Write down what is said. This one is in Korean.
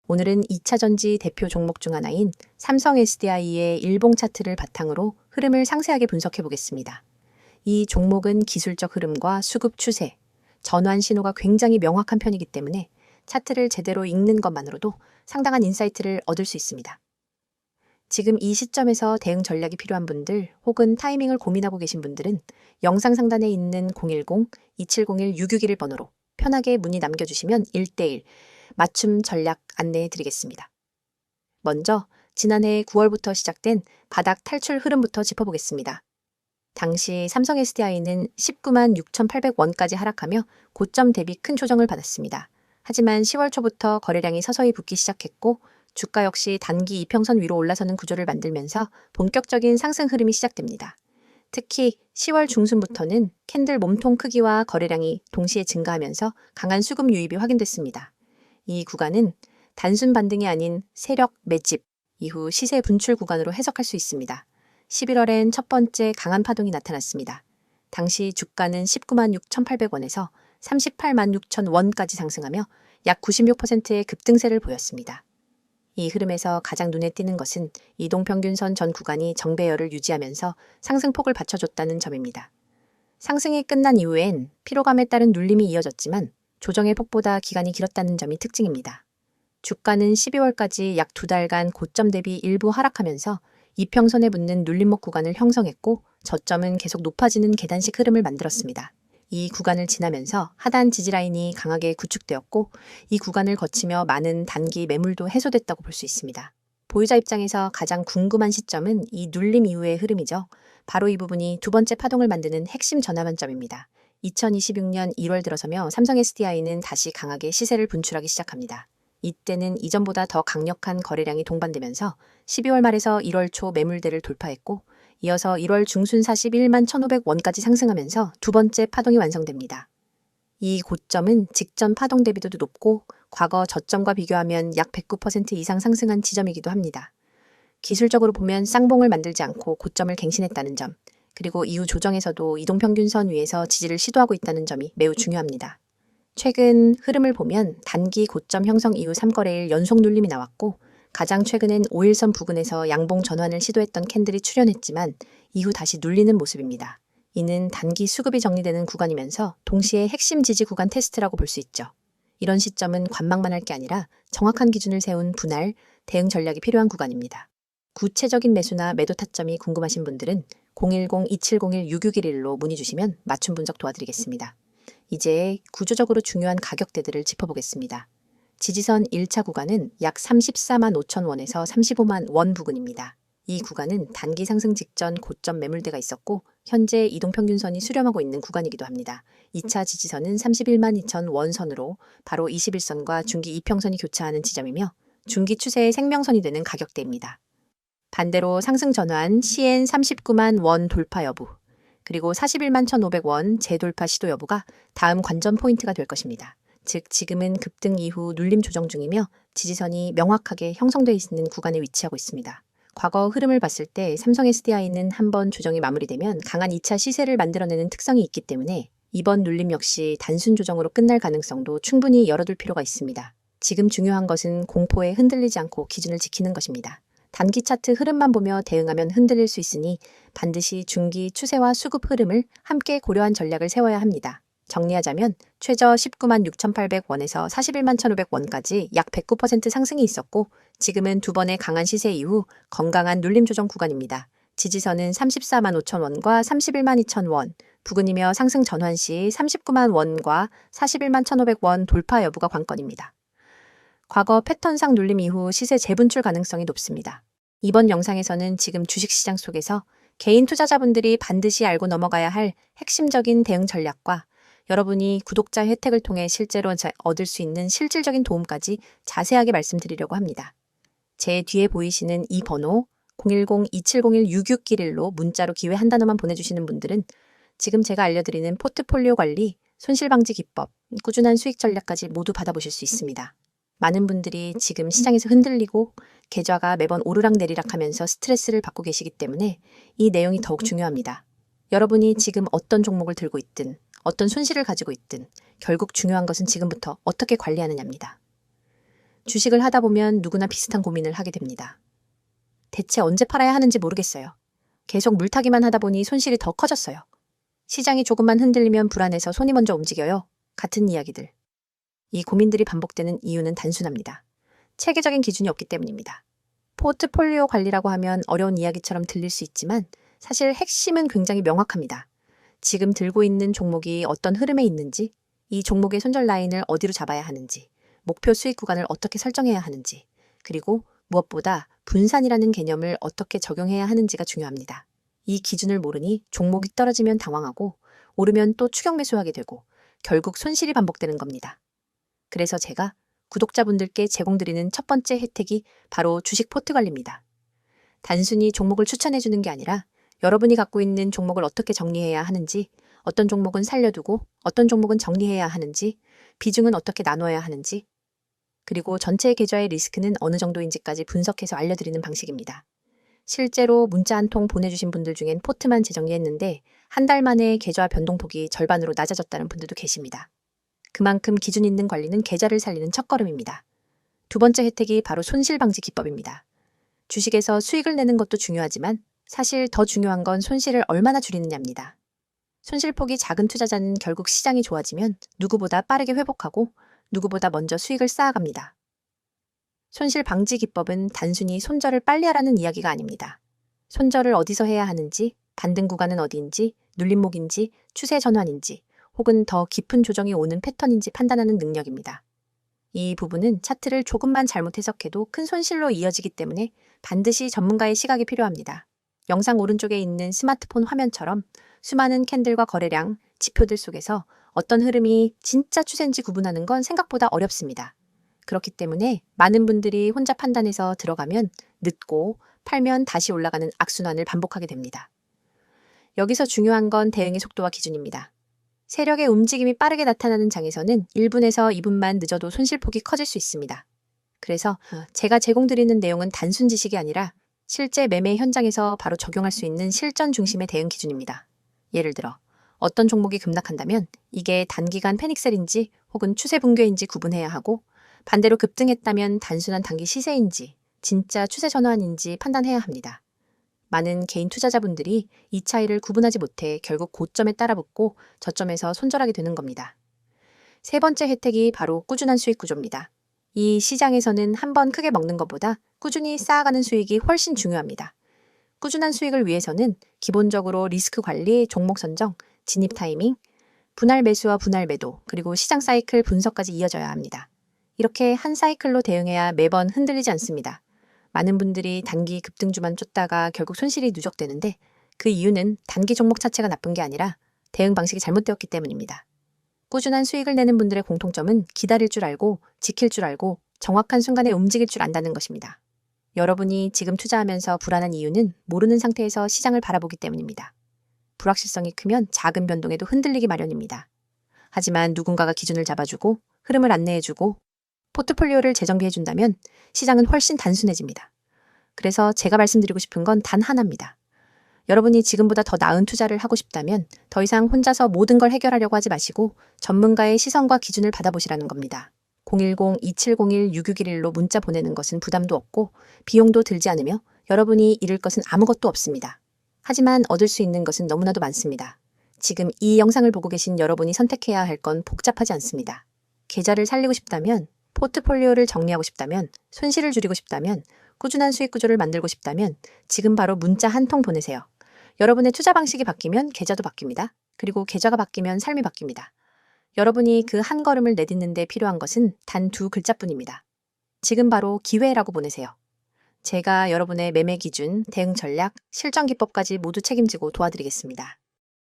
오늘은 2차전지 대표 종목 중 하나인 삼성 SDI의 일봉 차트를 바탕으로 흐름을 상세하게 분석해 보겠습니다. 이 종목은 기술적 흐름과 수급 추세, 전환 신호가 굉장히 명확한 편이기 때문에 차트를 제대로 읽는 것만으로도 상당한 인사이트를 얻을 수 있습니다. 지금 이 시점에서 대응 전략이 필요한 분들 혹은 타이밍을 고민하고 계신 분들은 영상 상단에 있는 010-2701-661 번호로 편하게 문의 남겨주시면 1대1 맞춤 전략 안내해 드리겠습니다. 먼저 지난해 9월부터 시작된 바닥 탈출 흐름부터 짚어보겠습니다. 당시 삼성 SDI는 19만 6,800원까지 하락하며 고점 대비 큰 조정을 받았습니다. 하지만 10월 초부터 거래량이 서서히 붙기 시작했고 주가 역시 단기 이평선 위로 올라서는 구조를 만들면서 본격적인 상승 흐름이 시작됩니다. 특히 10월 중순부터는 캔들 몸통 크기와 거래량이 동시에 증가하면서 강한 수급 유입이 확인됐습니다. 이 구간은 단순 반등이 아닌 세력 매집 이후 시세 분출 구간으로 해석할 수 있습니다. 11월엔 첫 번째 강한 파동이 나타났습니다. 당시 주가는 19만 6,800원에서 38만 6천원까지 상승하며 약 96%의 급등세를 보였습니다. 이 흐름에서 가장 눈에 띄는 것은 이동평균선 전 구간이 정배열을 유지하면서 상승폭을 받쳐줬다는 점입니다. 상승이 끝난 이후엔 피로감에 따른 눌림이 이어졌지만 조정의 폭보다 기간이 길었다는 점이 특징입니다. 주가는 12월까지 약 2달간 고점 대비 일부 하락하면서 이평선에 붙는 눌림목 구간을 형성했고 저점은 계속 높아지는 계단식 흐름을 만들었습니다. 이 구간을 지나면서 하단 지지라인이 강하게 구축되었고 이 구간을 거치며 많은 단기 매물도 해소됐다고 볼 수 있습니다. 보유자 입장에서 가장 궁금한 시점은 이 눌림 이후의 흐름이죠. 바로 이 부분이 두 번째 파동을 만드는 핵심 전환점입니다. 2026년 1월 들어서며 삼성 SDI는 다시 강하게 시세를 분출하기 시작합니다. 이때는 이전보다 더 강력한 거래량이 동반되면서 12월 말에서 1월 초 매물대를 돌파했고 이어서 1월 중순 41만 1,500원까지 상승하면서 두 번째 파동이 완성됩니다. 이 고점은 직전 파동 대비도도 높고 과거 저점과 비교하면 약 109% 이상 상승한 지점이기도 합니다. 기술적으로 보면 쌍봉을 만들지 않고 고점을 갱신했다는 점, 그리고 이후 조정에서도 이동평균선 위에서 지지를 시도하고 있다는 점이 매우 중요합니다. 최근 흐름을 보면 단기 고점 형성 이후 3거래일 연속 눌림이 나왔고 가장 최근엔 5일선 부근에서 양봉 전환을 시도했던 캔들이 출현했지만 이후 다시 눌리는 모습입니다. 이는 단기 수급이 정리되는 구간이면서 동시에 핵심 지지 구간 테스트라고 볼 수 있죠. 이런 시점은 관망만 할 게 아니라 정확한 기준을 세운 분할, 대응 전략이 필요한 구간입니다. 구체적인 매수나 매도 타점이 궁금하신 분들은 010-2701-6611로 문의 주시면 맞춤 분석 도와드리겠습니다. 이제 구조적으로 중요한 가격대들을 짚어보겠습니다. 지지선 1차 구간은 약 34만 5천 원에서 35만 원 부근입니다. 이 구간은 단기 상승 직전 고점 매물대가 있었고 현재 이동평균선이 수렴하고 있는 구간이기도 합니다. 2차 지지선은 31만 2천 원 선으로 바로 21선과 중기 이평선이 교차하는 지점이며 중기 추세의 생명선이 되는 가격대입니다. 반대로 상승 전환 CN 39만 원 돌파 여부 그리고 41만 1,500원 재돌파 시도 여부가 다음 관전 포인트가 될 것입니다. 즉 지금은 급등 이후 눌림 조정 중이며 지지선이 명확하게 형성되어 있는 구간에 위치하고 있습니다. 과거 흐름을 봤을 때 삼성 SDI는 한번 조정이 마무리되면 강한 2차 시세를 만들어내는 특성이 있기 때문에 이번 눌림 역시 단순 조정으로 끝날 가능성도 충분히 열어둘 필요가 있습니다. 지금 중요한 것은 공포에 흔들리지 않고 기준을 지키는 것입니다. 단기 차트 흐름만 보며 대응하면 흔들릴 수 있으니 반드시 중기 추세와 수급 흐름을 함께 고려한 전략을 세워야 합니다. 정리하자면 최저 19만 6,800원에서 41만 1,500원까지 약 109% 상승이 있었고 지금은 두 번의 강한 시세 이후 건강한 눌림 조정 구간입니다. 지지선은 34만 5천 원과 31만 2천 원, 부근이며 상승 전환 시 39만 원과 41만 1,500원 돌파 여부가 관건입니다. 과거 패턴상 눌림 이후 시세 재분출 가능성이 높습니다. 이번 영상에서는 지금 주식시장 속에서 개인 투자자분들이 반드시 알고 넘어가야 할 핵심적인 대응 전략과 여러분이 구독자 혜택을 통해 실제로 얻을 수 있는 실질적인 도움까지 자세하게 말씀드리려고 합니다. 제 뒤에 보이시는 이 번호 010-2701-6611로 문자로 기회 한 단어만 보내주시는 분들은 지금 제가 알려드리는 포트폴리오 관리, 손실방지 기법, 꾸준한 수익 전략까지 모두 받아보실 수 있습니다. 많은 분들이 지금 시장에서 흔들리고 계좌가 매번 오르락내리락 하면서 스트레스를 받고 계시기 때문에 이 내용이 더욱 중요합니다. 여러분이 지금 어떤 종목을 들고 있든 어떤 손실을 가지고 있든 결국 중요한 것은 지금부터 어떻게 관리하느냐입니다. 주식을 하다 보면 누구나 비슷한 고민을 하게 됩니다. 대체 언제 팔아야 하는지 모르겠어요. 계속 물타기만 하다 보니 손실이 더 커졌어요. 시장이 조금만 흔들리면 불안해서 손이 먼저 움직여요. 같은 이야기들. 이 고민들이 반복되는 이유는 단순합니다. 체계적인 기준이 없기 때문입니다. 포트폴리오 관리라고 하면 어려운 이야기처럼 들릴 수 있지만 사실 핵심은 굉장히 명확합니다. 지금 들고 있는 종목이 어떤 흐름에 있는지, 이 종목의 손절 라인을 어디로 잡아야 하는지, 목표 수익 구간을 어떻게 설정해야 하는지, 그리고 무엇보다 분산이라는 개념을 어떻게 적용해야 하는지가 중요합니다. 이 기준을 모르니 종목이 떨어지면 당황하고 오르면 또 추격 매수하게 되고 결국 손실이 반복되는 겁니다. 그래서 제가 구독자분들께 제공드리는 첫 번째 혜택이 바로 주식 포트 관리입니다. 단순히 종목을 추천해주는 게 아니라 여러분이 갖고 있는 종목을 어떻게 정리해야 하는지, 어떤 종목은 살려두고 어떤 종목은 정리해야 하는지, 비중은 어떻게 나눠야 하는지, 그리고 전체 계좌의 리스크는 어느 정도인지까지 분석해서 알려드리는 방식입니다. 실제로 문자 한 통 보내주신 분들 중엔 포트만 재정리했는데 한 달 만에 계좌 변동폭이 절반으로 낮아졌다는 분들도 계십니다. 그만큼 기준 있는 관리는 계좌를 살리는 첫걸음입니다. 두 번째 혜택이 바로 손실 방지 기법입니다. 주식에서 수익을 내는 것도 중요하지만 사실 더 중요한 건 손실을 얼마나 줄이느냐입니다. 손실폭이 작은 투자자는 결국 시장이 좋아지면 누구보다 빠르게 회복하고 누구보다 먼저 수익을 쌓아갑니다. 손실 방지 기법은 단순히 손절을 빨리 하라는 이야기가 아닙니다. 손절을 어디서 해야 하는지, 반등 구간은 어디인지, 눌림목인지, 추세 전환인지, 혹은 더 깊은 조정이 오는 패턴인지 판단하는 능력입니다. 이 부분은 차트를 조금만 잘못 해석해도 큰 손실로 이어지기 때문에 반드시 전문가의 시각이 필요합니다. 영상 오른쪽에 있는 스마트폰 화면처럼 수많은 캔들과 거래량, 지표들 속에서 어떤 흐름이 진짜 추세인지 구분하는 건 생각보다 어렵습니다. 그렇기 때문에 많은 분들이 혼자 판단해서 들어가면 늦고 팔면 다시 올라가는 악순환을 반복하게 됩니다. 여기서 중요한 건 대응의 속도와 기준입니다. 세력의 움직임이 빠르게 나타나는 장에서는 1분에서 2분만 늦어도 손실폭이 커질 수 있습니다. 그래서 제가 제공드리는 내용은 단순 지식이 아니라 실제 매매 현장에서 바로 적용할 수 있는 실전 중심의 대응 기준입니다. 예를 들어 어떤 종목이 급락한다면 이게 단기간 패닉셀인지 혹은 추세 붕괴인지 구분해야 하고 반대로 급등했다면 단순한 단기 시세인지 진짜 추세 전환인지 판단해야 합니다. 많은 개인 투자자분들이 이 차이를 구분하지 못해 결국 고점에 따라붙고 저점에서 손절하게 되는 겁니다. 세 번째 혜택이 바로 꾸준한 수익 구조입니다. 이 시장에서는 한 번 크게 먹는 것보다 꾸준히 쌓아가는 수익이 훨씬 중요합니다. 꾸준한 수익을 위해서는 기본적으로 리스크 관리, 종목 선정, 진입 타이밍, 분할 매수와 분할 매도, 그리고 시장 사이클 분석까지 이어져야 합니다. 이렇게 한 사이클로 대응해야 매번 흔들리지 않습니다. 많은 분들이 단기 급등주만 쫓다가 결국 손실이 누적되는데 그 이유는 단기 종목 자체가 나쁜 게 아니라 대응 방식이 잘못되었기 때문입니다. 꾸준한 수익을 내는 분들의 공통점은 기다릴 줄 알고 지킬 줄 알고 정확한 순간에 움직일 줄 안다는 것입니다. 여러분이 지금 투자하면서 불안한 이유는 모르는 상태에서 시장을 바라보기 때문입니다. 불확실성이 크면 작은 변동에도 흔들리기 마련입니다. 하지만 누군가가 기준을 잡아주고 흐름을 안내해주고 포트폴리오를 재정비해준다면 시장은 훨씬 단순해집니다. 그래서 제가 말씀드리고 싶은 건 단 하나입니다. 여러분이 지금보다 더 나은 투자를 하고 싶다면 더 이상 혼자서 모든 걸 해결하려고 하지 마시고 전문가의 시선과 기준을 받아보시라는 겁니다. 010-2701-6611로 문자 보내는 것은 부담도 없고 비용도 들지 않으며 여러분이 잃을 것은 아무것도 없습니다. 하지만 얻을 수 있는 것은 너무나도 많습니다. 지금 이 영상을 보고 계신 여러분이 선택해야 할 건 복잡하지 않습니다. 계좌를 살리고 싶다면, 포트폴리오를 정리하고 싶다면, 손실을 줄이고 싶다면, 꾸준한 수익 구조를 만들고 싶다면 지금 바로 문자 한 통 보내세요. 여러분의 투자 방식이 바뀌면 계좌도 바뀝니다. 그리고 계좌가 바뀌면 삶이 바뀝니다. 여러분이 그 한 걸음을 내딛는 데 필요한 것은 단 두 글자뿐입니다. 지금 바로 기회라고 보내세요. 제가 여러분의 매매 기준, 대응 전략, 실전 기법까지 모두 책임지고 도와드리겠습니다.